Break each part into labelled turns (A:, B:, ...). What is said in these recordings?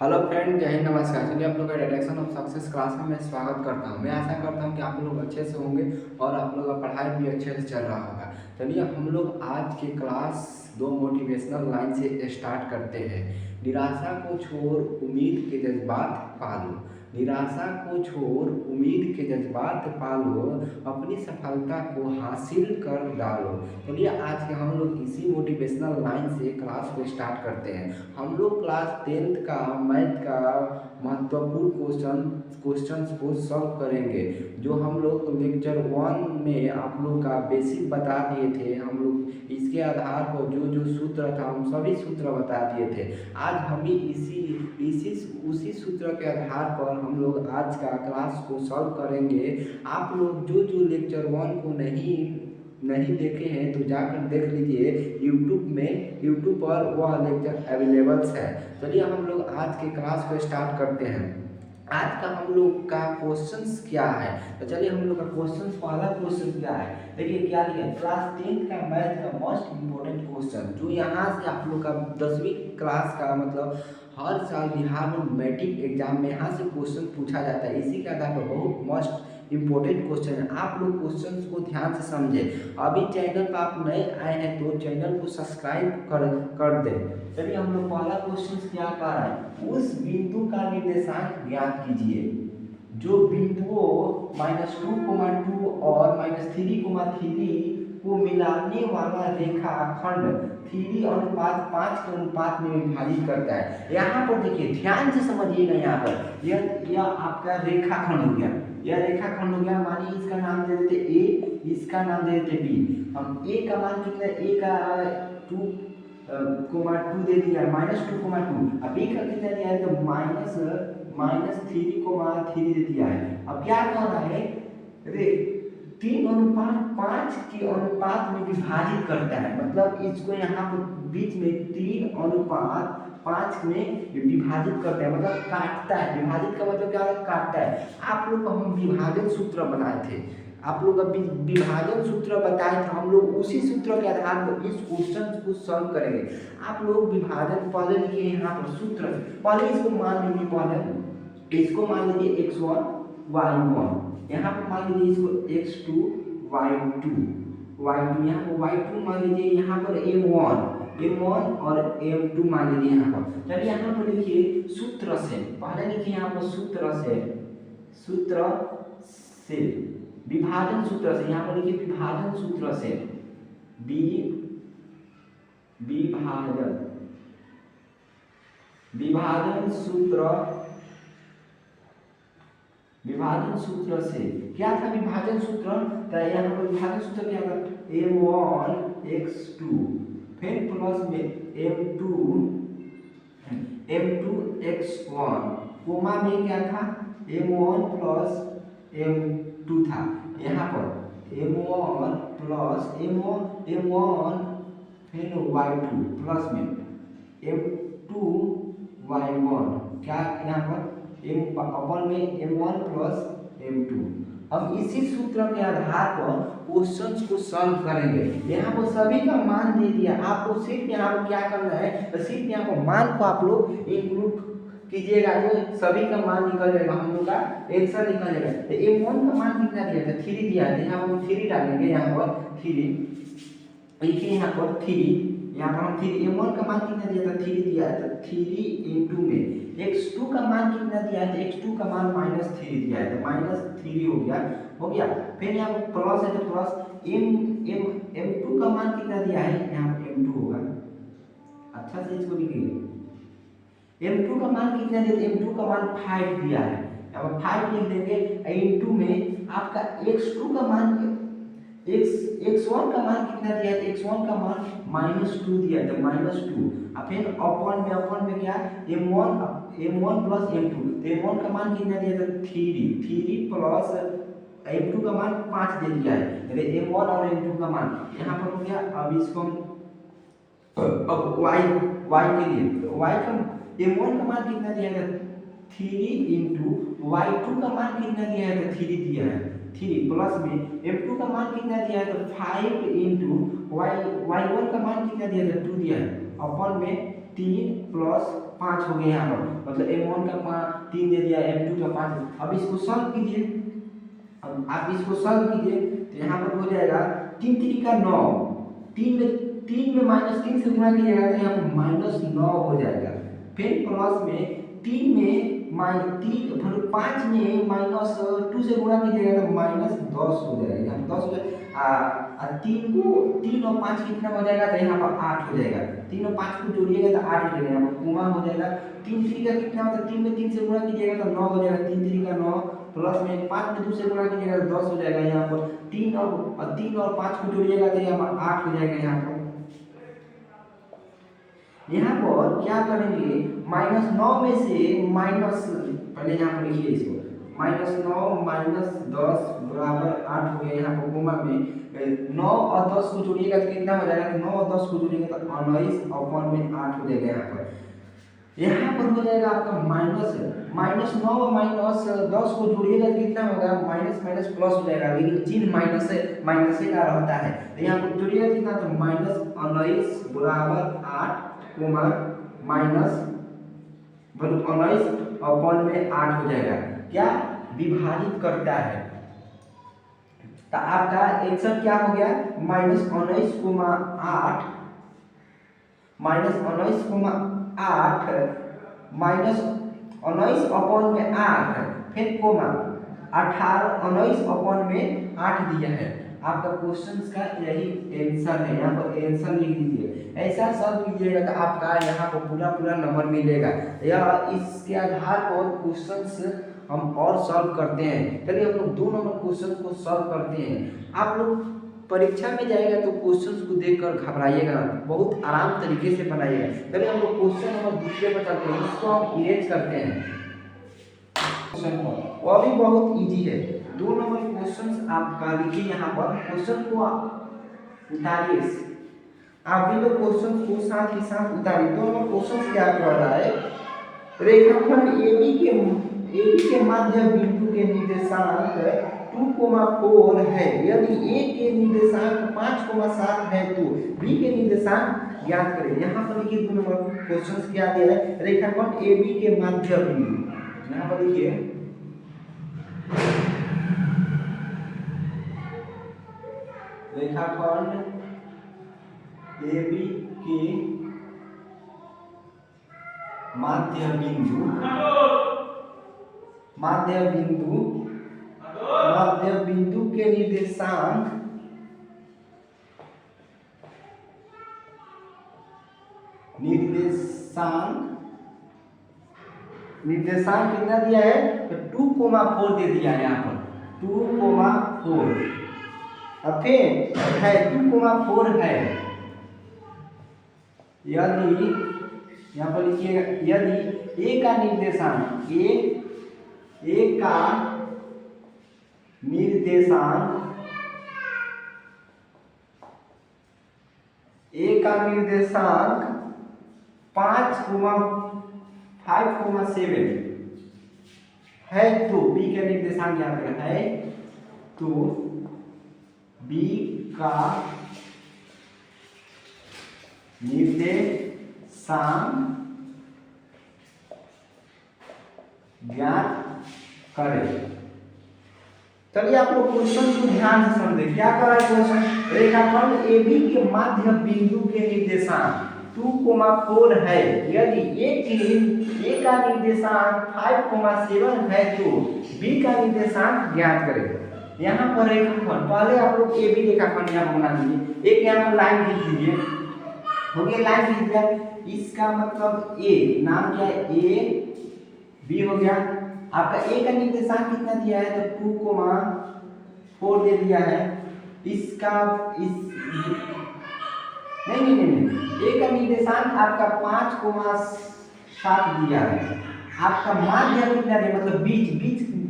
A: Hello friend, जय हिंद, नमस्कार। चलिए आप लोग का डायरेक्शन ऑफ सक्सेस क्लास में मैं स्वागत करता हूं। मैं आशा करता हूं कि आप लोग अच्छे से होंगे और आप लोग का पढ़ाई भी अच्छे से चल रहा होगा। चलिए हम लोग आज की क्लास दो मोटिवेशनल लाइन से स्टार्ट करते हैं। निराशा को छोड़ उम्मीद के जज्बात पालो। निराशा को छोड़ उम्मीद के जज्बात पालो, अपनी सफलता को हासिल कर डालो। चलिए आज के हम लोग इसी मोटिवेशनल लाइन से क्लास को स्टार्ट करते हैं। हम लोग क्लास 10th का मैथ का महत्वपूर्ण क्वेश्चंस को सॉल्व करेंगे, जो हम लोग लेक्चर 1 में आप लोग का बेसिक बता दिए थे। हम लोग इसके आधार पर जो जो सूत्र था हम सभी सूत्र बता दिए थे। आज हम भी इसी उसी सूत्र के आधार पर हम लोग आज का क्लास को सॉल्व करेंगे। आप लोग जो जो लेक्चर 1 को नहीं देखे हैं तो जाकर देख लीजिए यूट्यूब पर वह लेक्चर अवेलेबल्स है। चलिए हम लोग आज के क्लास को स्टार्ट करते हैं। आज का हम लोग का क्वेश्चंस क्या है, तो चलिए हम लोग का पहला क्वेश्चन क्या है। देखिए क्या दिया, क्लास 10th का मैथ का मोस्ट इम्पोर्टेंट क्वेश्चन, जो यहाँ से आप लोग का 10वीं क्लास का मतलब हर साल बिहार में मैट्रिक एग्जाम में यहाँ से क्वेश्चन पूछा जाता है। इसी के आधार पर बहुत मोस्ट इम्पोर्टेंट क्वेश्चन है। आप लोग क्वेश्चन को ध्यान से समझें। अभी चैनल पर आप नए आए हैं तो चैनल को सब्सक्राइब कर दें। चलिए हम लोग पहला क्वेश्चन क्या कर रहे हैं, उस बिंदु का निर्देशांक ज्ञात कीजिए जो बिंदुओं -2, और -3, को मिलाने वाला रेखाखंड 3:5 के अनुपात में विभाजित करता है। यहाँ पर देखिए ध्यान से समझिएगा। यहाँ पर यह आपका रेखाखंड हो गया। यह रेखाखंड हो गया। मानिए इसका नाम दे देते ए, इसका नाम दे देते बी। हम ए का मान कितना, ए का 2 दे दिया, -2, अब बी का कितना दिया है तो -3, दे दिया है। अब क्या करना है, 3:5 के अनुपात में विभाजित करता है। मतलब इसको यहाँ पर बीच में 3:5 में विभाजित करता है, मतलब काटता है। विभाजित का मतलब क्या है, काटता है। आप लोग को हम विभाजन सूत्र बनाए थे, आप लोग का विभाजन सूत्र बताए थे। हम लोग उसी सूत्र के आधार पर इस क्वेश्चन को सॉल्व करेंगे। आप लोग विभाजन पहले लिखिए यहाँ पर सूत्र, पहले इसको मान लीजिए, पहले इसको मान लीजिए x1 y1, यहाँ पर मान लीजिए इसको x2 y2, यहाँ पर y2 मान लीजिए, यहाँ पर m1 और m2 मान लीजिए यहाँ पर। चलिए यहाँ पर लिखिए सूत्र से, पहले लिखिए यहाँ पर सूत्र से विभाजन सूत्र से, यहाँ पर लिखिए विभाजन सूत्र से, विभाजन सूत्र से क्या था विभाजन सूत्र, तो यहाँ पर विभाजन सूत्र क्या था, m1x2 फिर प्लस में m2x1, कोमा में क्या था, m1 प्लस m2 था। यहाँ पर m1 प्लस m1 फिर y2 प्लस में m2 y1, क्या यहाँ पर अपन में m1 प्लस m2। हम इसी सूत्र के आधार पर क्वेश्चंस को सॉल्व करेंगे। यहाँ पर सभी का मान दे दिया, आपको सिर्फ यहाँ पर क्या करना है, तो सिर्फ यहाँ पर मान को आप लोग इंक्लूड कीजिएगा तो सभी का मान निकल जाएगा, हम लोग का आंसर निकल जाएगा। तो m1 का मान कितना दिया था, 3 दिया है। यहाँ पर हम 3 डालेंगे, यहाँ पर 3 लिखिए, यहाँ पर 3, यहाँ पर हम 3, m1 का मान कितना दिया था, 3 दिया है, तो 3 इंटू में x2 का मान कितना दिया है, तो x2 का मान -3 दिया है, तो -3 हो गया। फिर यहाँ पर प्लस है तो प्लस m2 का मान कितना दिया है, यहाँ पर m2 होगा। अच्छा से इसको लिखिए, m2 का मान कितना दिया है, m2 का मान 5 दिया है, यहाँ पर 5 लिख देंगे। इंटू में आपका x2 का मान, x1 का मान कितना दिया है, x1 का मान -2 दिया है, तो -2। और फिर अपन में क्या, m1 प्लस m2, तो m1 का मान कितना दिया था, 3 प्लस m2 का मान 5 दे दिया है, यानी m1 और m2 का मान यहाँ पर हो गया। अब इसको अब y के लिए, y का m1 का मान कितना दिया है, 3 इंटू y2 का मान कितना दिया है, तो 3 दिया है, 3 प्लस में m2 का मान कितना दिया है, तो 5 इंटू y1 का मान कितना दिया है, 2 दिया है, अपन में 3 प्लस 5 हो गया यहाँ पर, मतलब m1 का 3 दे दिया, m2 का 5। अब इसको सॉल्व कीजिए, अब आप इसको सॉल्व कीजिए तो यहाँ पर हो जाएगा 3 3 का 9, 3 में -3 से गुणा कीजिएगा तो यहाँ पर -9 हो जाएगा। फिर प्लस में 3 में -5 में -2 से गुणा कीजिएगा तो -10 हो जाएगा, यहाँ 10 हो जाएगा। 3 और 5 कितना हो जाएगा तो यहाँ पर 8 हो जाएगा। 3 और 5 को जोड़िएगा तो 8 हो जाएगा, यहाँ पर गुणा हो जाएगा। 3 3 का कितना होता है, 3 में 3 से गुणा कीजिएगा तो 9 हो जाएगा, 3 3 का 9 प्लस में 5 में 2 से गुणा कीजिएगा तो 10 हो जाएगा। यहाँ पर 3 और 5 को जोड़िएगा तो यहाँ पर 8 हो जाएगा। यहाँ पर क्या करेंगे, -9 में से पहले यहाँ पर लिखिए इसको, -9 -10 बराबर 8 हो गया। यहाँ पर गुणा में 9 और 10 को जोड़िएगा तो कितना हो जाएगा, 9 और 10 को जोड़िएगा तो 19/8 हो जाएगा। यहाँ पर हो जाएगा आपका -9 और -10 को जोड़िएगा तो कितना होगा, माइनस माइनस प्लस हो जाएगा, लेकिन चिन्ह माइनस से का रहता है। तो यहाँ पर जोड़िएगा कितना, तो -19 बराबर 8 माइनस 19/8 हो जाएगा। क्या विभाजित करता है, तो आपका आंसर क्या हो गया, -19,8 -19/8 फिर कोमा 19/8 दिया है। आपका क्वेश्चन का यही आंसर है, यहाँ पर आंसर लिख दीजिए। ऐसा सॉल्व कीजिएगा तो आपका यहाँ पर पूरा नंबर मिलेगा। या इसके आधार पर क्वेश्चंस हम और सॉल्व करते हैं। चलिए हम लोग 2 नंबर क्वेश्चन को सॉल्व करते हैं। आप लोग परीक्षा में जाएगा तो क्वेश्चंस को देखकर घबराइएगा, बहुत आराम तरीके से बनाइएगा। चलिए हम लोग क्वेश्चन नंबर दूसरे पर चलते हैं, इसको हम इरेज करते हैं। वो भी बहुत इजी है। 2 नंबर क्वेश्चन आपका लिखिए, यहाँ पर क्वेश्चन को उतारिए। आप भी लोग क्वेश्चन को साथ ही साथ उतारिए। 2 नंबर क्वेश्चन क्या कह रहा है, रेखाखंड AB के मध्य बिंदु के निर्देशांक 2,4 है। यदि A के निर्देशांक 5,7 है तो B के निर्देशांक ज्ञात करें। यहाँ पर लिखिए 2 नंबर क्वेश्चन क्या दिया है, रेखाखंड AB के मध्य बिंदु, यहाँ पर लिखिए रेखाखंड AB के मध्य बिंदु के निर्देशांक कितना दिया है, तो 2,4 दे दिया है। यहाँ पर 2,4 अब फिर है 2,4 है। यदि यहाँ पर लिखिएगा, यदि A का निर्देशांक A का निर्देशांक 5,7 है तो B का निर्देशांक यहाँ पर है, तो B का निर्देशांक ज्ञात करें। चलिए आप लोग क्वेश्चन को ध्यान से समझे, क्या कर रहा है क्वेश्चन, रेखाखंड AB के मध्य बिंदु के निर्देशांक 2,4 है। यदि A का निर्देशांक 5,7 है तो B का निर्देशांक ज्ञात करें। यहाँ पर रेखाखंड, पहले आप लोग AB रेखाखंड यहाँ बना दीजिए, एक यहाँ पर लाइन खींच दीजिए, हो गया लाइन खींच दिया। इसका मतलब A नाम क्या है, A B हो गया। आपका A का निर्देशांक कितना दिया है, तो 2,4 दे दिया है। इसका नहीं, A का निर्देशांक आपका 5,7 दिया है। आपका माध्य कितना दिया, मतलब बीच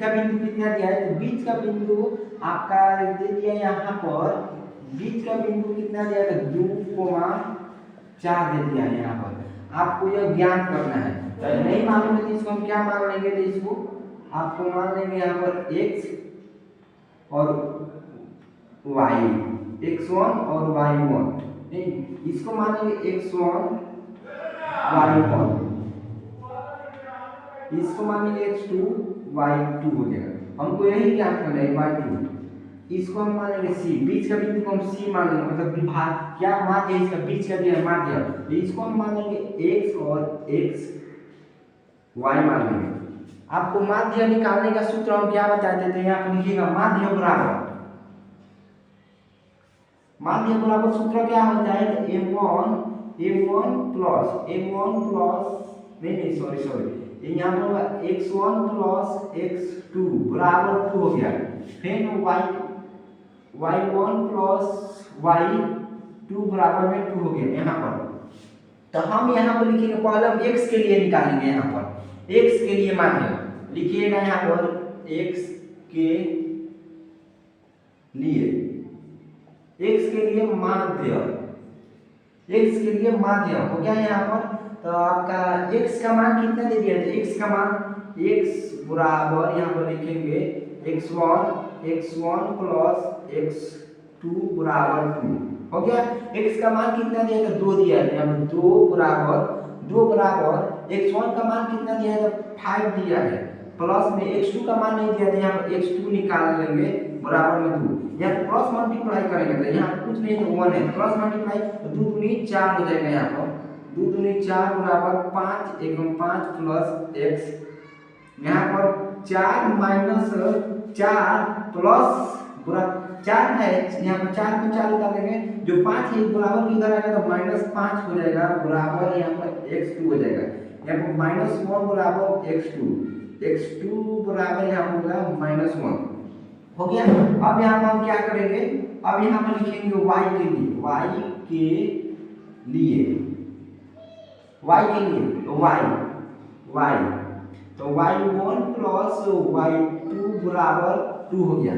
A: का बिंदु कितना दिया है, तो बीच का बिंदु आपका दे दिया यहाँ पर, बीच का बिंदु कितना दिया है, तो 2,4 दे दिया है। यहाँ पर आपको यह ज्ञात करना है। तो नहीं मालूम है तो इसको हम क्या मान लेंगे, तो इसको आपको मान लेंगे यहाँ पर x और y, x1 और y1, नहीं इसको मान लेंगे x1 y1, इसको मान लीजिए x2 y2 हो जाएगा। हमको यही ज्ञात करना है y2, इसको हम मान लेंगे c, बीच का बिंदु को हम c मान लेंगे, मतलब विभाग क्या माध्य है इसका, बीच का दिया है माध्य, इसको हम मान लेंगे x और x y मान लेंगे। आपको माध्य निकालने का सूत्र हम क्या बताते थे, यहाँ पर लिखिएगा माध्य बराबर, माध्य बराबर सूत्र क्या होता है, m1 प्लस नहीं सॉरी यहाँ पर होगा x1 प्लस x2 बराबर 2 हो गया, फिर y1 प्लस y2 बराबर में 2 हो गया यहाँ पर। तो हम यहाँ पर लिखेंगे, पहले हम x के लिए निकालेंगे, यहाँ पर x के लिए माध्य लिखिएगा, यहाँ पर x के लिए माध्य हो गया यहाँ पर। तो आपका x का मान कितना दे दिया है, x का मान x बराबर यहाँ पर लिखेंगे x1 प्लस x2 बराबर 2 हो गया। x का मान कितना दिया था, 2 दिया है, यहाँ पर 2 बराबर x1 का मान कितना दिया है, 5 दिया है, प्लस में x2 का मान नहीं दिया था, यहाँ पर x2 निकाल लेंगे बराबर में 2, यहाँ पर क्रॉस मल्टीप्लाई करेंगे तो यहाँ पर कुछ नहीं तो 1 है, क्रॉस मल्टीप्लाई तो 2 दूनी 4 हो जाएगा, यहाँ पर 2 दूनी 4 बराबर 5 एकम 5 प्लस x, यहाँ पर 4 माइनस 4 प्लस पूरा 4 है, यहाँ पर 4 को 4 उतार देंगे, जो 5 है बराबर किधर आएगा तो -5 हो जाएगा, बराबर यहाँ पर x2 हो जाएगा, यहाँ पर -1 बराबर x2 बराबर यहाँ होगा -1 हो गया। अब यहाँ पर हम क्या करेंगे, अब यहाँ पर लिखेंगे y के लिए तो y1 प्लस y2 बराबर 2 हो गया।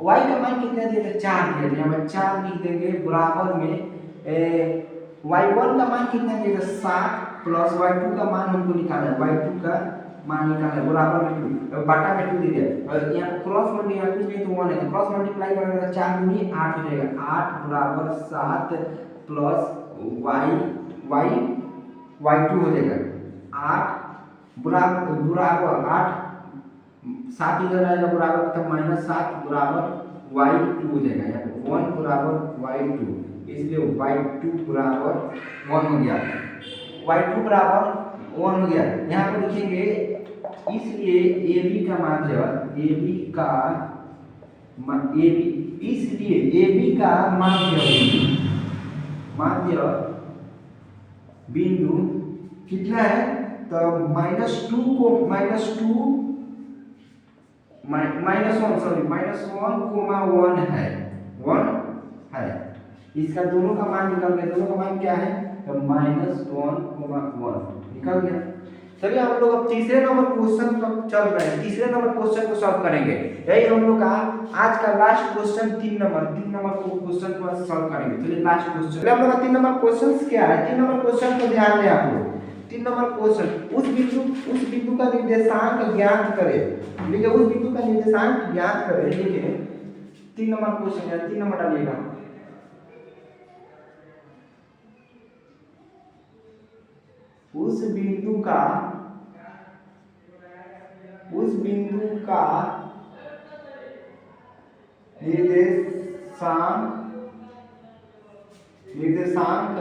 A: y का मान कितना दिया था, 4 दिया था, यहाँ पर 4 लिख देंगे बराबर में y1 का मान कितना दिया था 7 प्लस y2 का मान हमको निकालना है, y2 का मान निकालना है बराबर में 2 बटा में 2 दे दिया, और यहाँ क्रॉस मल्टीप्लाई कुछ नहीं तो 1 है, तो क्रॉस मल्टीप्लाई करेंगे तो 4 दूनी 8 हो जाएगा, 8 बराबर 7 प्लस y2 हो जाएगा 8 बराबर 8 7 इधर आएगा बराबर मतलब -7 बराबर y2 हो जाएगा, यहाँ पर 1 बराबर y2, इसलिए y2 बराबर 1 हो गया, y2 बराबर 1 हो गया। यहाँ पे लिखेंगे, इसलिए AB का माध्य बिंदु कितना है, तो -2 को -1 है, 1 है, इसका दोनों का मान निकल गया, दोनों का मान क्या है तो -1,1 निकल गया। चलिए हम लोग अब तीसरे नंबर क्वेश्चन पर चल रहे हैं, तीसरे नंबर क्वेश्चन को सॉल्व करेंगे, यही हम लोग का आज का लास्ट क्वेश्चन 3 नंबर क्वेश्चन को सॉल्व करेंगे। चलिए लास्ट क्वेश्चन, हम लोग का 3 नंबर क्वेश्चन क्या है, 3 नंबर क्वेश्चन को ध्यान दें आप लोग। 3 नंबर क्वेश्चन, उस बिंदु का निर्देशांक ज्ञात करें, देखिए उस बिंदु का निर्देशांक ज्ञात करें, देखिए 3 नंबर क्वेश्चन है, 3 नंबर डालिएगा, उस बिंदु का निर्देशांक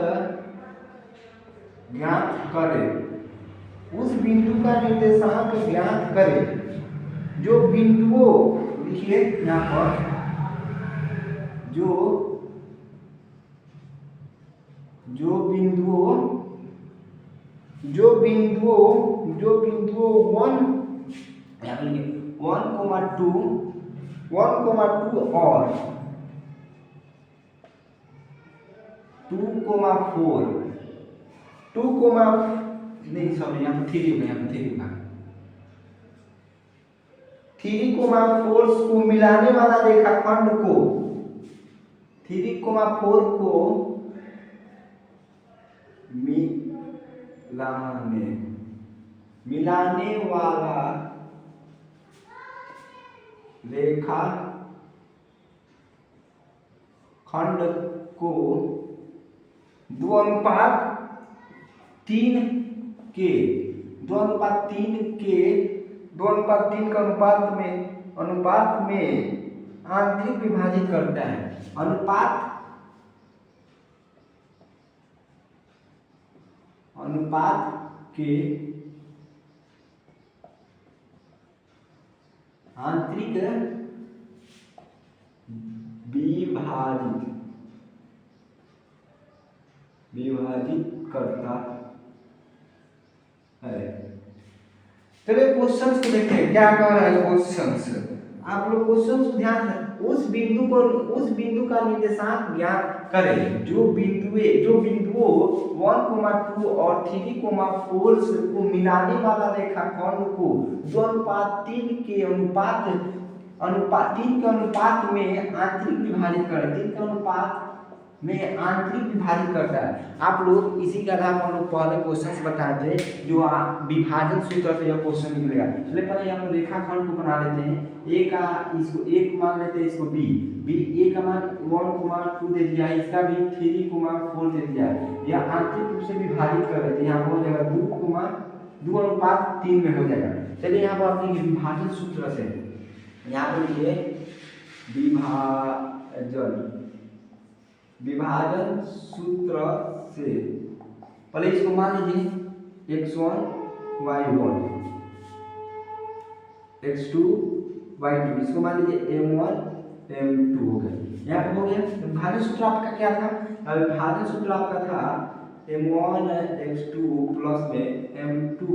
A: ज्ञात करें, उस बिंदु का निर्देशांक ज्ञात करें, जो बिंदुओं लिखिए यहाँ पर, जो बिंदुओं 1, 1,2 और 2,4 नहीं सॉरी यहाँ पर 3,4 को मिलाने वाला रेखाखंड को 3,4 को मिलाने वाला रेखा खंड को 2:3 3 के 2:3 के 2:3 का अनुपात में आंतरिक विभाजित करता है। अनुपात के आंतरिक विभाजित करता है। चलिए क्वेश्चंस को देखते हैं क्या कह रहा है क्वेश्चंस। आप लोग क्वेश्चंस को ध्यान से उस बिंदु का निर्देशांक ज्ञात करें जो बिंदुओं 1, 2 और 3, 4 को मिलाने वाला रेखाखंड को 2:3 के अनुपात में आंतरिक विभाजित करें। 3 के अनुपात में आंतरिक विभाजित करता है। आप लोग इसी के आधार पर हम लोग पहले क्वेश्चन बताए थे जो विभाजन सूत्र से यह क्वेश्चन निकलेगा। चलिए पहले हम रेखाखंड को बना लेते हैं। ए का इसको 1 मान लेते हैं, इसको बी ए का मान 1, 2 दे दिया है, इसका भी 3, 4 दे दिया है। यह आंतरिक रूप से विभाजित कर देते हैं। यहाँ पर हो जाएगा 2:3 में हो जाएगा। चलिए यहाँ पर अपने विभाजन सूत्र से यहाँ पर लिखिए विभाजन सूत्र से पहले इसको मान लीजिए x1 y1 x2 y2, इसको मान लीजिए m1 m2 हो गया। यहाँ पे हो गया। विभाजन सूत्र आपका क्या था? विभाजन सूत्र आपका था m1 x2 प्लस में m2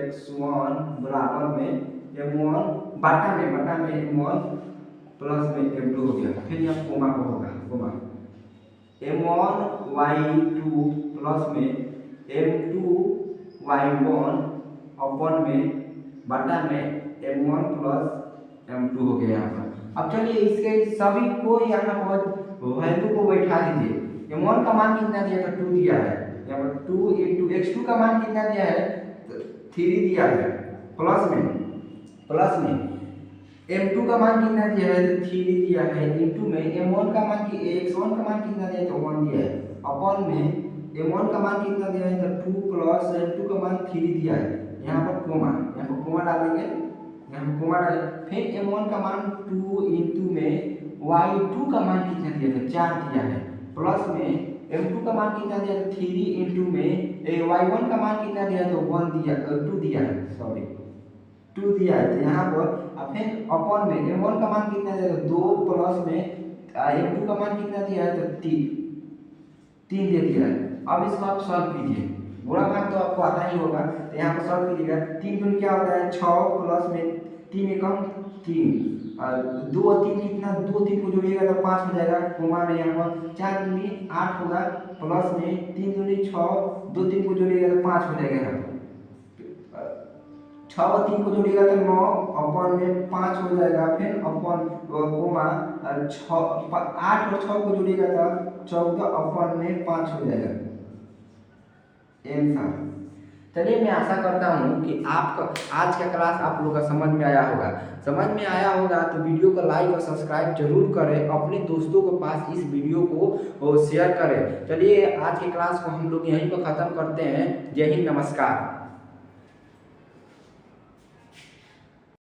A: x1 बराबर में m1 बटा में m1 प्लस में m2 हो गया। फिर यहाँ कोमा को होगा m1 y2 प्लस में m2 y1 अपन में बटा में m1 प्लस m2 हो गया यहाँ पर। अब चलिए इसके सभी को यहाँ पर वैल्यू को बैठा दीजिए। m1 का मान कितना दिया था? 2 दिया है। यहाँ पर 2 into x2 का मान कितना दिया है? 3 दिया है। प्लस में m2 का मान कितना दिया है? 3 दिया है। इंटू में m1 का मान x1 का मान कितना दिया है? तो 1 दिया है। अपन में m1 का मान कितना दिया है? तो 2 प्लस m2 का मान 3 दिया है। यहाँ पर कोमा डालेंगे। फिर m1 का मान 2 इंटू में y2 का मान कितना दिया था? 4 दिया है। प्लस में m2 का मान कितना दिया था? 3 इंटू में y1 का मान कितना दिया? तो 2 दिया है। 2 दिया है। तो यहाँ पर फिर अपन में m1 का मान कितना दिया? 2 प्लस में m2 का मान कितना दिया है? तो 3 दे दिया है। अब इसको आप सॉल्व कीजिए। गुणा भाग तो आपको आता ही होगा, तो यहाँ पर सॉल्व कीजिएगा। 3 दूनी क्या होता है? 6 प्लस में 3 एकम 3 और 2 और 3 कितना? 2 3 को जोड़िएगा तो 5 हो जाएगा। कोमा में यहाँ पर 4 दूनी 8 होगा, प्लस में 3 दूनी 6, 2 3 को जोड़िएगा तो 5 हो जाएगा। यहाँ 6 और 3 को जोड़िएगा तो 9 अपन में 5 हो जाएगा। फिर अपन कोमा 8 और 6 को जोड़िएगा तो 14 अपन में 5 हो जाएगा। आंसर। चलिए मैं आशा करता हूँ कि आपका आज का क्लास आप लोगों का समझ में आया होगा। तो वीडियो को लाइक और सब्सक्राइब जरूर करें। अपने दोस्तों के पास इस वीडियो को शेयर करें। चलिए आज के क्लास को हम लोग यहीं पर ख़त्म करते हैं। जय हिंद, नमस्कार।